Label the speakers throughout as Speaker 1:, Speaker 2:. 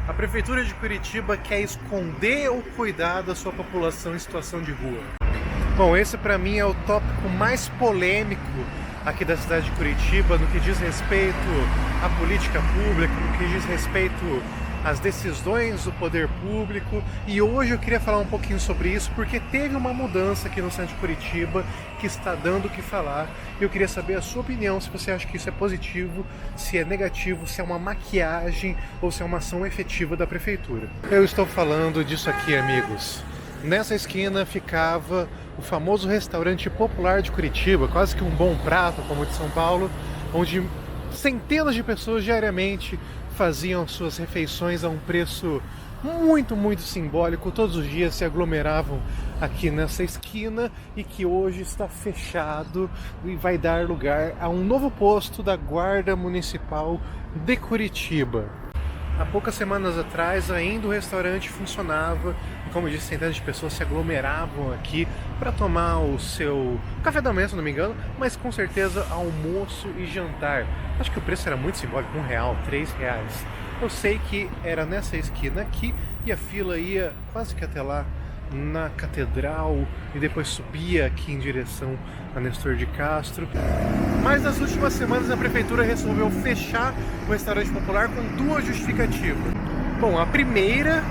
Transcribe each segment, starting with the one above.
Speaker 1: A Prefeitura de Curitiba quer esconder o cuidado da sua população em situação de rua. Bom, esse para mim é o tópico mais polêmico aqui da cidade de Curitiba, no que diz respeito à política pública, no que diz respeito às decisões do poder público. E hoje eu queria falar um pouquinho sobre isso, porque teve uma mudança aqui no centro de Curitiba que está dando o que falar. Eu queria saber a sua opinião, se você acha que isso é positivo, se é negativo, se é uma maquiagem ou se é uma ação efetiva da prefeitura. Eu estou falando disso aqui, amigos. Nessa esquina ficava o famoso restaurante popular de Curitiba, quase que um Bom Prato, como o de São Paulo, onde centenas de pessoas diariamente faziam suas refeições a um preço muito simbólico. Todos os dias se aglomeravam aqui nessa esquina e que hoje está fechado e vai dar lugar a um novo posto da Guarda Municipal de Curitiba. Há poucas semanas atrás ainda o restaurante funcionava e, como eu disse, centenas de pessoas se aglomeravam aqui para tomar o seu café da manhã, se não me engano, mas com certeza almoço e jantar. Acho que o preço era muito simbólico, R$1, R$3. Eu sei que era nessa esquina aqui e a fila ia quase que até lá na Catedral e depois subia aqui em direção a Nestor de Castro. Mas nas últimas semanas a prefeitura resolveu fechar o restaurante popular com duas justificativas. Bom, a primeira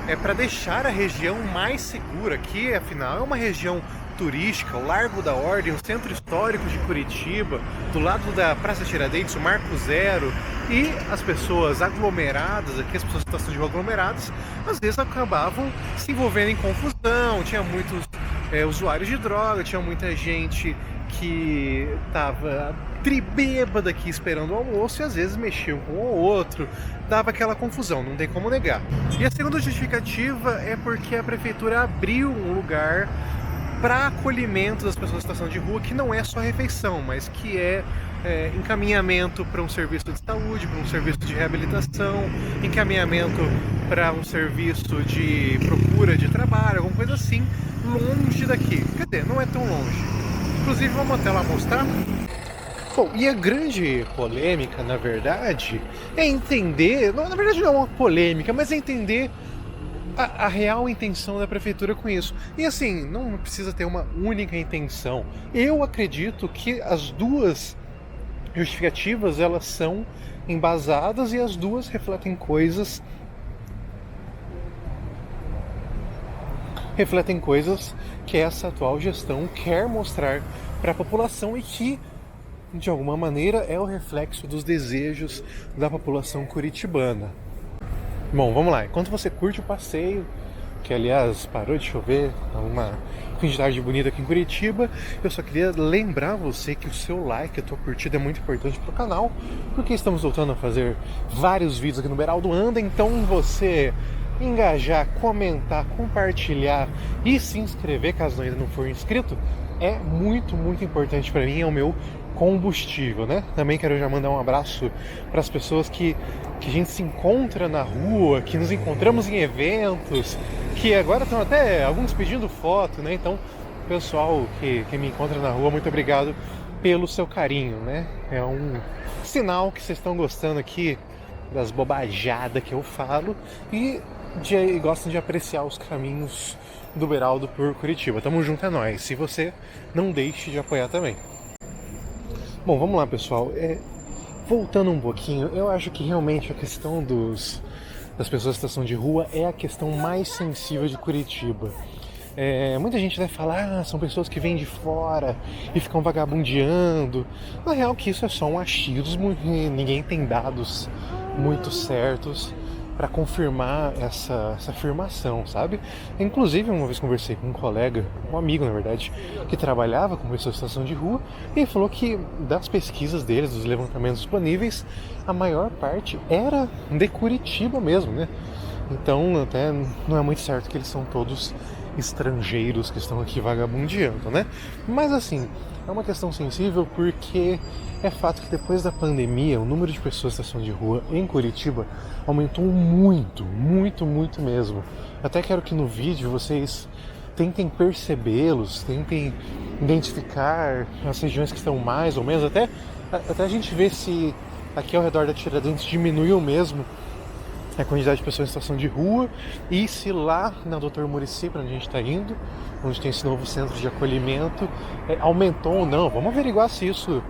Speaker 1: é para deixar a região mais segura aqui, afinal é uma região turística, o Largo da Ordem, o centro histórico de Curitiba, do lado da Praça Tiradentes, o Marco Zero, e as pessoas aglomeradas aqui, as pessoas que estão de rua aglomeradas, às vezes acabavam se envolvendo em confusão, tinha muitos usuários de droga, tinha muita gente que estava tribêbada aqui esperando o almoço e às vezes mexiam com um ou outro, dava aquela confusão, não tem como negar. E a segunda justificativa é porque a prefeitura abriu um lugar para acolhimento das pessoas em situação de rua, que não é só refeição, mas que é encaminhamento para um serviço de saúde, para um serviço de reabilitação, encaminhamento para um serviço de procura de trabalho, alguma coisa assim, longe daqui. Quer dizer, não é tão longe. Inclusive, vamos até lá mostrar. Bom, e a grande polêmica, na verdade, é entender, na verdade não é uma polêmica, mas é entender a real intenção da prefeitura com isso. E assim, não precisa ter uma única intenção. Eu acredito que as duas justificativas, elas são embasadas e as duas refletem coisas que essa atual gestão quer mostrar para a população e que, de alguma maneira, é o reflexo dos desejos da população curitibana. Bom, vamos lá. Enquanto você curte o passeio, que aliás parou de chover, uma quantidade bonita aqui em Curitiba, eu só queria lembrar você que o seu like, a tua curtida é muito importante para o canal, porque estamos voltando a fazer vários vídeos aqui no Beraldo Anda, então você engajar, comentar, compartilhar e se inscrever, caso ainda não for inscrito, é muito importante para mim, é o meu combustível, né? Também quero já mandar um abraço para as pessoas que a gente se encontra na rua, que nos encontramos em eventos, que agora estão até alguns pedindo foto, né? Então, pessoal que me encontra na rua, muito obrigado pelo seu carinho, né? É um sinal que vocês estão gostando aqui das bobajadas que eu falo e gostam de apreciar os caminhos do Beraldo por Curitiba. Tamo junto, é nóis. Se você não deixe de apoiar também. Bom, vamos lá, pessoal. Voltando um pouquinho, eu acho que realmente a questão das pessoas em situação de rua é a questão mais sensível de Curitiba. Muita gente vai falar, são pessoas que vêm de fora e ficam vagabundeando. Na real que isso é só um achismo e ninguém tem dados muito certos para confirmar essa afirmação, sabe? Inclusive, uma vez conversei com um colega, um amigo, na verdade, que trabalhava com pessoas em situação de rua, e ele falou que das pesquisas deles, dos levantamentos disponíveis, a maior parte era de Curitiba mesmo, né? Então, até não é muito certo que eles são todos estrangeiros que estão aqui vagabundeando, né? Mas assim, é uma questão sensível porque é fato que depois da pandemia o número de pessoas em situação de rua em Curitiba aumentou muito mesmo. Até quero que no vídeo vocês tentem percebê-los, tentem identificar as regiões que estão mais ou menos, até a gente ver se aqui ao redor da Tiradentes diminuiu mesmo a quantidade de pessoas em situação de rua, e se lá na Dr. Muricy, para onde a gente está indo, onde tem esse novo centro de acolhimento, aumentou ou não. Vamos averiguar se isso,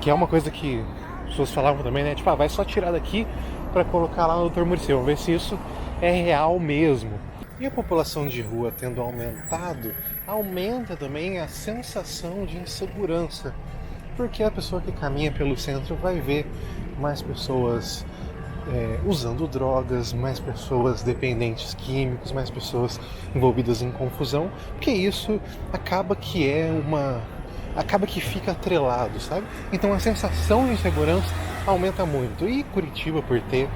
Speaker 1: que é uma coisa que as pessoas falavam também, né? Tipo, vai só tirar daqui para colocar lá no Dr. Muricy. Vamos ver se isso é real mesmo. E a população de rua tendo aumentado, aumenta também a sensação de insegurança, porque a pessoa que caminha pelo centro vai ver mais pessoas usando drogas, mais pessoas dependentes químicos, mais pessoas envolvidas em confusão, porque isso acaba que fica atrelado, sabe? Então a sensação de insegurança aumenta muito. E Curitiba, por ter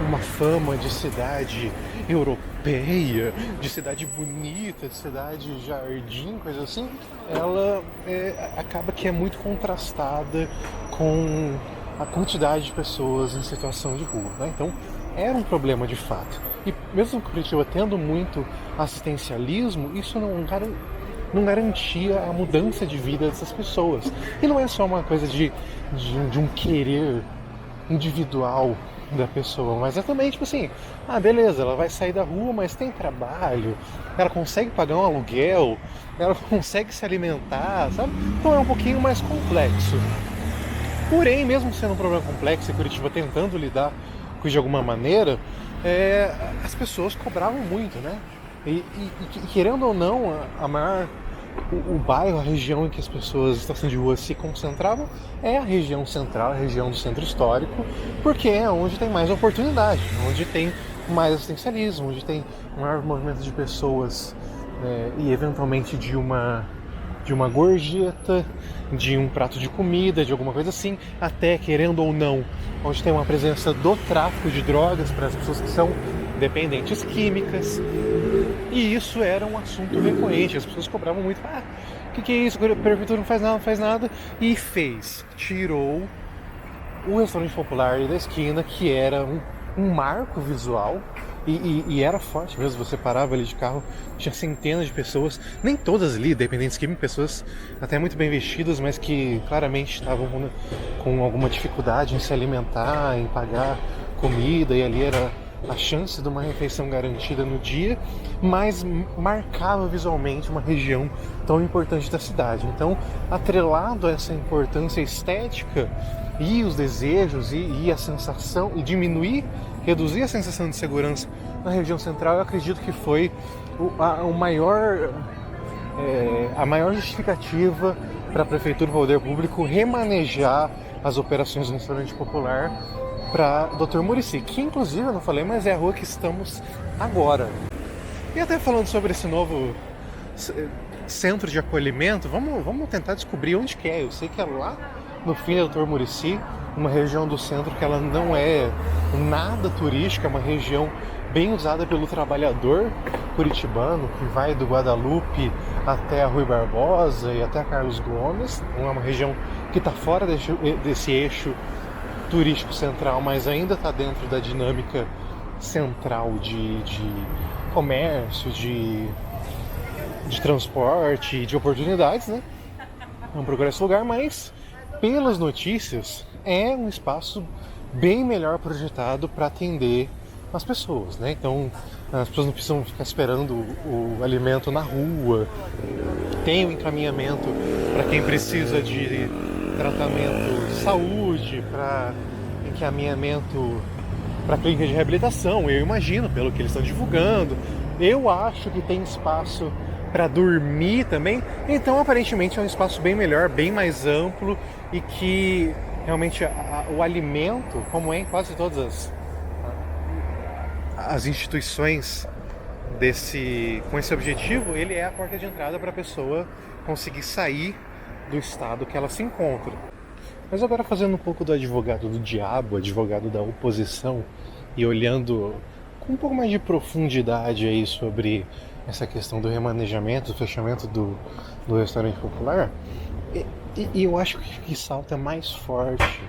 Speaker 1: uma fama de cidade europeia, de cidade bonita, de cidade jardim, coisa assim, ela acaba que é muito contrastada com a quantidade de pessoas em situação de rua, né? Então era um problema de fato. E mesmo Curitiba tendo muito assistencialismo, isso não garantia a mudança de vida dessas pessoas. E não é só uma coisa de um querer individual da pessoa, mas é também tipo assim, beleza, ela vai sair da rua, mas tem trabalho, ela consegue pagar um aluguel, ela consegue se alimentar, sabe? Então é um pouquinho mais complexo. Porém, mesmo sendo um problema complexo e Curitiba tentando lidar com isso de alguma maneira, as pessoas cobravam muito, né? E querendo ou não, o bairro, a região em que as pessoas em situação de rua se concentravam é a região central, a região do centro histórico, porque é onde tem mais oportunidade, onde tem mais assistencialismo, onde tem maior movimento de pessoas e eventualmente de uma gorjeta, de um prato de comida, de alguma coisa assim, até, querendo ou não, onde tem uma presença do tráfico de drogas para as pessoas que são dependentes químicas. E isso era um assunto recorrente, as pessoas cobravam muito, o que é isso, a prefeitura não faz nada, e tirou o restaurante popular da esquina, que era um marco visual, e era forte mesmo, você parava ali de carro, tinha centenas de pessoas, nem todas ali, dependentes químicos, pessoas até muito bem vestidas, mas que claramente estavam com alguma dificuldade em se alimentar, em pagar comida, e ali era a chance de uma refeição garantida no dia, mas marcava visualmente uma região tão importante da cidade. Então, atrelado a essa importância estética e os desejos e a sensação, e reduzir a sensação de segurança na região central, eu acredito que foi a maior justificativa para a Prefeitura e o Poder Público remanejar as operações do restaurante popular para Dr. Muricy, que inclusive eu não falei, mas é a rua que estamos agora. E até falando sobre esse novo centro de acolhimento, vamos tentar descobrir onde que é. Eu sei que é lá no fim da Dr. Muricy, uma região do centro que ela não é nada turística, é uma região bem usada pelo trabalhador curitibano, que vai do Guadalupe até a Rui Barbosa e até a Carlos Gomes. É uma região que está fora desse eixo turístico central, mas ainda está dentro da dinâmica central de comércio, de transporte, de oportunidades, né? Vamos procurar esse lugar, mas pelas notícias é um espaço bem melhor projetado para atender as pessoas, né? Então as pessoas não precisam ficar esperando o alimento na rua, tem um encaminhamento para quem precisa de tratamento de saúde, para encaminhamento para clínica de reabilitação, eu imagino, pelo que eles estão divulgando. Eu acho que tem espaço para dormir também, então aparentemente é um espaço bem melhor, bem mais amplo, e que realmente o alimento, como é em quase todas as instituições com esse objetivo, ele é a porta de entrada para a pessoa conseguir sair do estado que ela se encontra. Mas agora, fazendo um pouco do advogado do diabo, advogado da oposição, e olhando com um pouco mais de profundidade aí sobre essa questão do remanejamento, do fechamento do restaurante popular, e eu acho que o que salta mais forte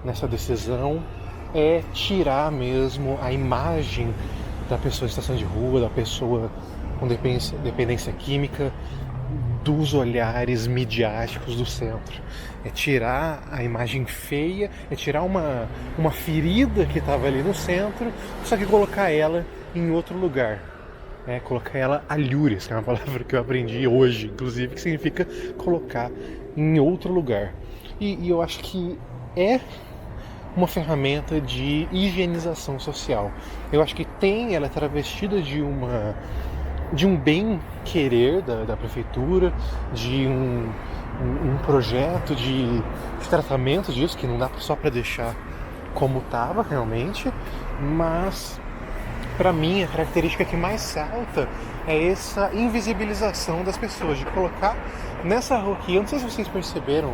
Speaker 1: nessa decisão é tirar mesmo a imagem da pessoa em situação de rua, da pessoa com dependência química dos olhares midiáticos do centro. É tirar a imagem feia, é tirar uma ferida que estava ali no centro, só que colocar ela em outro lugar. Colocar ela alhures, que é uma palavra que eu aprendi hoje, inclusive, que significa colocar em outro lugar. E eu acho que é uma ferramenta de higienização social. Eu acho que ela é travestida de um bem-querer da prefeitura, de um projeto de tratamento disso, que não dá só para deixar como estava realmente, mas para mim a característica que mais salta é essa invisibilização das pessoas, de colocar nessa rua aqui. Eu não sei se vocês perceberam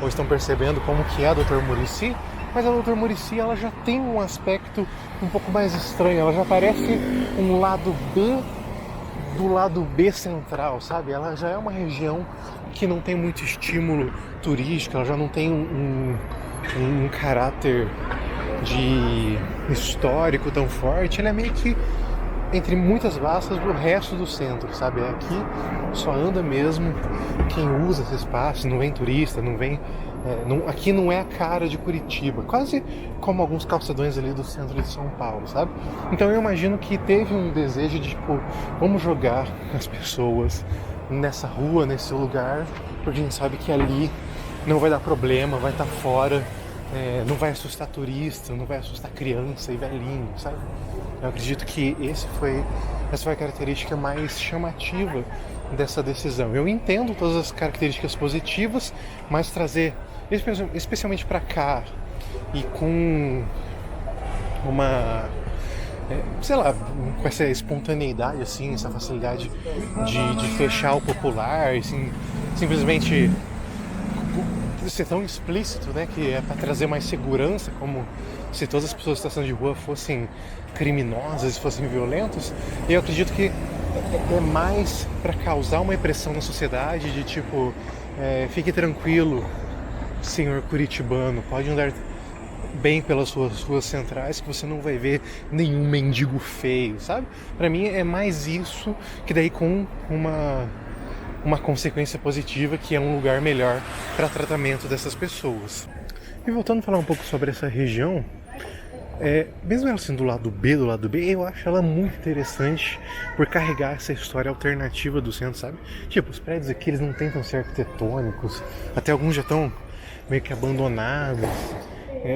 Speaker 1: ou estão percebendo como que é a Doutor Muricy, mas a Doutor Muricy ela já tem um aspecto um pouco mais estranho, ela já parece um lado B do lado B central, sabe? Ela já é uma região que não tem muito estímulo turístico, ela já não tem um caráter de histórico tão forte, ela é meio que, entre muitas aspas, do resto do centro, sabe? Aqui só anda mesmo quem usa esse espaço, não vem turista, não vem... aqui não é a cara de Curitiba, quase como alguns calçadões ali do centro de São Paulo, sabe? Então eu imagino que teve um desejo de, tipo, vamos jogar as pessoas nessa rua, nesse lugar, porque a gente sabe que ali não vai dar problema, vai estar fora, não vai assustar turista, não vai assustar criança e velhinho, sabe? Eu acredito que essa foi a característica mais chamativa dessa decisão. Eu entendo todas as características positivas, mas trazer especialmente para cá e com com essa espontaneidade, assim, essa facilidade de fechar o popular, assim, simplesmente ser tão explícito, né, que é para trazer mais segurança, como se todas as pessoas em situação de rua fossem criminosas, fossem violentas. Eu acredito que é mais para causar uma impressão na sociedade de tipo, fique tranquilo, senhor curitibano, pode andar bem pelas suas ruas centrais que você não vai ver nenhum mendigo feio, sabe? Para mim é mais isso, que daí com uma consequência positiva, que é um lugar melhor para tratamento dessas pessoas. E voltando a falar um pouco sobre essa região, mesmo ela sendo do lado B, eu acho ela muito interessante por carregar essa história alternativa do centro, sabe? Tipo, os prédios aqui eles não tentam ser arquitetônicos, até alguns já estão meio que abandonados.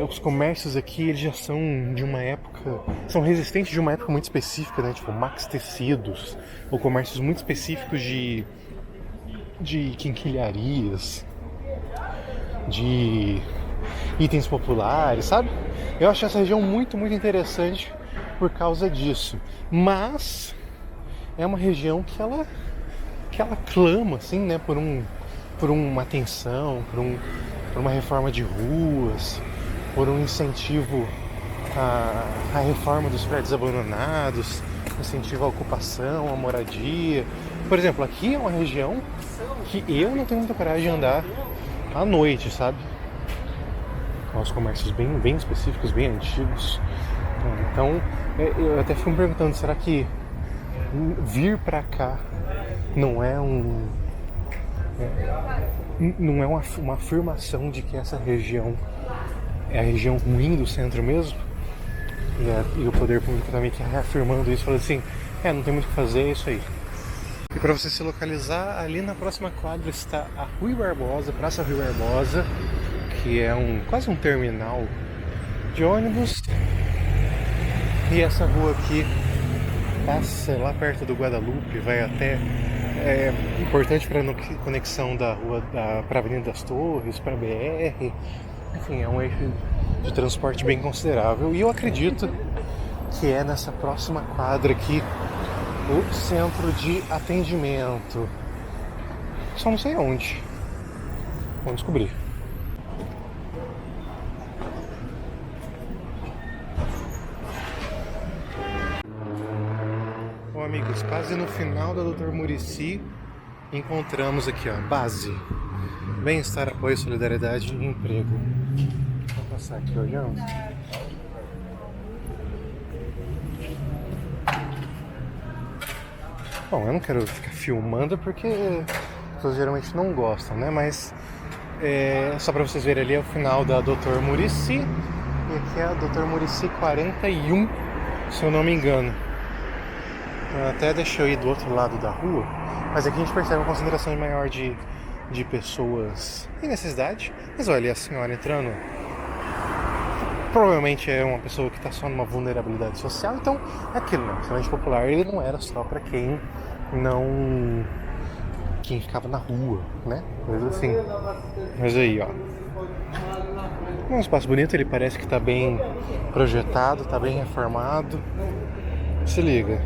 Speaker 1: Os comércios aqui eles já são de uma época, são resistentes de uma época muito específica, né? Tipo Max Tecidos, ou comércios muito específicos de quinquilharias, de itens populares, sabe? Eu acho essa região muito, muito interessante por causa disso. Mas é uma região que ela clama, assim, né, por uma atenção, por uma reforma de ruas, por um incentivo à reforma dos prédios abandonados, incentivo à ocupação, à moradia. Por exemplo, aqui é uma região que eu não tenho muita coragem de andar à noite, sabe? Os comércios bem específicos, bem antigos. Então, eu até fico me perguntando, será que vir pra cá não é uma afirmação de que essa região é a região ruim do centro mesmo? E o poder público também que reafirmando isso, falando assim, não tem muito o que fazer, é isso aí. E para você se localizar, ali na próxima quadra está a Rui Barbosa, Praça Rui Barbosa, que é quase um terminal de ônibus. E essa rua aqui passa lá perto do Guadalupe, vai até... É importante para a conexão da rua para a Avenida das Torres, para a BR. Enfim, é um eixo de transporte bem considerável. E eu acredito que é nessa próxima quadra aqui o centro de atendimento. Só não sei onde. Vamos descobrir. Bom, amigos, quase no final da Doutor Muricy, encontramos aqui, ó, base. Bem-estar, apoio, solidariedade e emprego. Vou passar aqui olhando. Bom, eu não quero ficar filmando porque pessoas geralmente não gostam, né? Mas só para vocês verem ali é o final da Dr. Muricy. E aqui é a Dr. Muricy 41, se eu não me engano. Até deixa eu ir do outro lado da rua, mas aqui a gente percebe uma concentração maior de pessoas em necessidade. Mas olha, a senhora entrando, provavelmente é uma pessoa que está só numa vulnerabilidade social. Então é aquilo, né? O restaurante popular ele não era só para quem ficava na rua, né? Coisa assim. Mas aí, ó, um espaço bonito, ele parece que está bem projetado, está bem reformado. Se liga.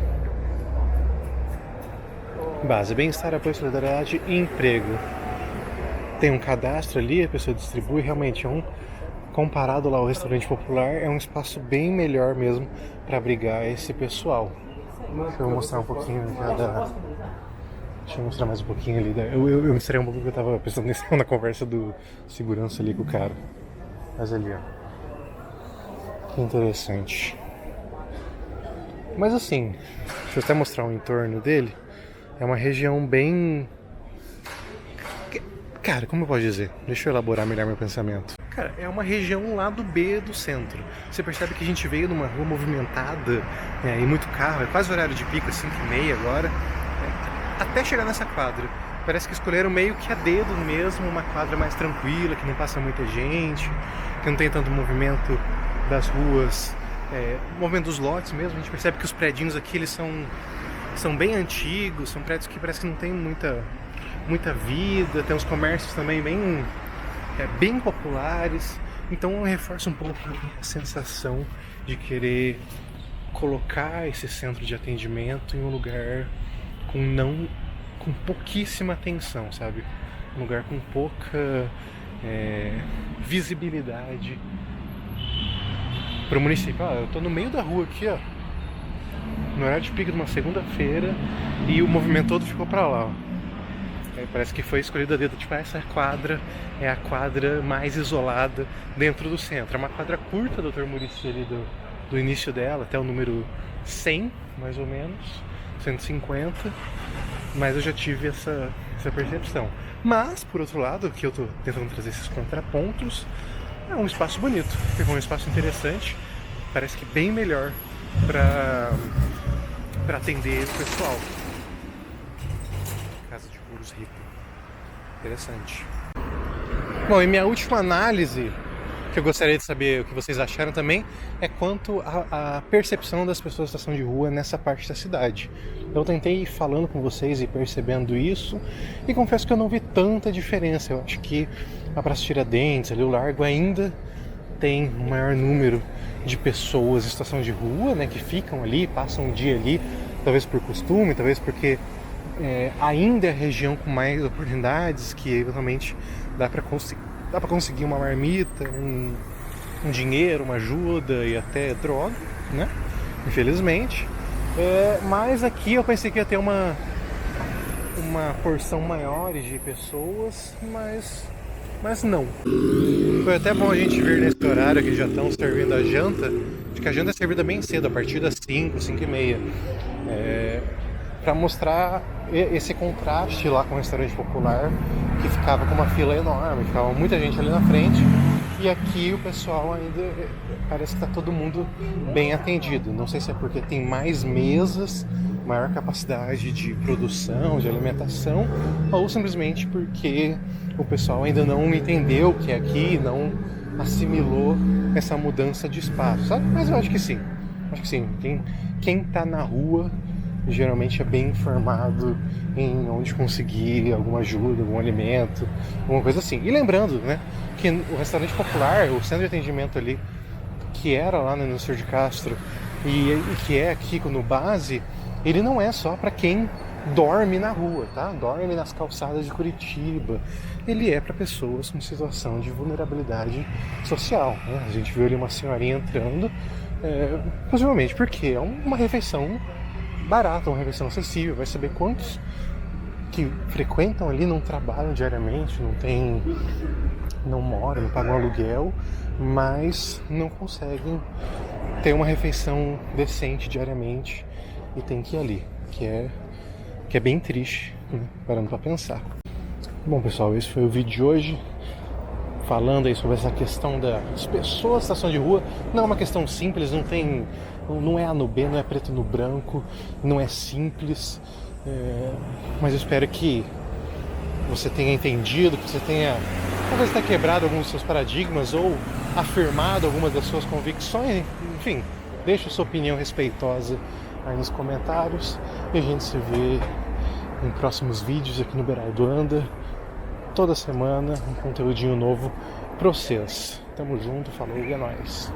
Speaker 1: Base, bem-estar, apoio, solidariedade e emprego. Tem um cadastro ali, a pessoa distribui, realmente comparado lá ao restaurante popular, é um espaço bem melhor mesmo para abrigar esse pessoal. Deixa eu mostrar um pouquinho já Deixa eu mostrar mais um pouquinho ali. Eu mostrei um pouco que eu tava prestando atenção na conversa do segurança ali com o cara. Mas ali, ó. Que interessante. Mas assim, deixa eu até mostrar o entorno dele. É uma região bem... Cara, como eu posso dizer? Deixa eu elaborar melhor meu pensamento. Cara, é uma região lá do B do centro. Você percebe que a gente veio numa rua movimentada, e muito carro, é quase horário de pico, 5h30 agora, até chegar nessa quadra. Parece que escolheram meio que a dedo mesmo, uma quadra mais tranquila, que não passa muita gente, que não tem tanto movimento das ruas, movimento dos lotes mesmo. A gente percebe que os predinhos aqui, eles são bem antigos, são prédios que parece que não tem muita vida, tem uns comércios também bem populares. Então reforça um pouco a sensação de querer colocar esse centro de atendimento em um lugar com pouquíssima atenção, sabe? Um lugar com pouca visibilidade para o município. Eu tô no meio da rua aqui, ó, no horário de pico de uma segunda-feira, e o movimento todo ficou para lá, ó. Parece que foi escolhida a dedo, tipo, essa quadra é a quadra mais isolada dentro do centro. É uma quadra curta, Dr. Muricy, ali do início dela até o número 100, mais ou menos, 150, mas eu já tive essa percepção. Mas, por outro lado, que eu tô tentando trazer esses contrapontos, é um espaço bonito, é um espaço interessante, parece que bem melhor para atender o pessoal. Casa de Puros Rico. Interessante. Bom, e minha última análise, que eu gostaria de saber o que vocês acharam também, é quanto à percepção das pessoas da situação de rua nessa parte da cidade. Eu tentei ir falando com vocês e percebendo isso, e confesso que eu não vi tanta diferença. Eu acho que a Praça Tiradentes, ali o Largo, ainda tem um maior número de pessoas em situação de rua, né, que ficam ali, passam um dia ali, talvez por costume, talvez porque ainda é a região com mais oportunidades, que eventualmente dá para conseguir uma marmita, um dinheiro, uma ajuda e até droga, né? Infelizmente. Mas aqui eu pensei que ia ter uma porção maior de pessoas, mas não. Foi até bom a gente ver nesse horário que já estão servindo a janta, porque a janta é servida bem cedo, a partir das 5h30. Para mostrar esse contraste lá com o restaurante popular, que ficava com uma fila enorme, ficava muita gente ali na frente, e aqui o pessoal ainda parece que está todo mundo bem atendido. Não sei se é porque tem mais mesas, maior capacidade de produção, de alimentação, ou simplesmente porque o pessoal ainda não entendeu o que é aqui, não assimilou essa mudança de espaço, sabe? Mas eu acho que sim. Quem está na rua geralmente é bem informado em onde conseguir alguma ajuda, algum alimento, alguma coisa assim. E lembrando, né, que o restaurante popular, o centro de atendimento ali, que era lá no Senhor de Castro e que é aqui no Base, ele não é só para quem dorme na rua, tá? Dorme nas calçadas de Curitiba. Ele é para pessoas com situação de vulnerabilidade social, né? A gente viu ali uma senhorinha entrando, possivelmente porque é uma refeição barata, uma refeição acessível. Vai saber quantos que frequentam ali, não trabalham diariamente, não moram, não pagam aluguel, mas não conseguem ter uma refeição decente diariamente e tem que ir ali, que é bem triste, né? Parando para pensar. Bom, pessoal, esse foi o vídeo de hoje, falando aí sobre essa questão das pessoas em situação de rua. Não é uma questão simples, não é A no B, não é preto no branco, não é simples, mas eu espero que você tenha entendido, que você tenha talvez até quebrado alguns dos seus paradigmas ou afirmado algumas das suas convicções. Enfim, deixe sua opinião respeitosa aí nos comentários e a gente se vê em próximos vídeos aqui no Beraldo Anda. Toda semana um conteúdinho novo pra vocês. Tamo junto, falou e é nóis.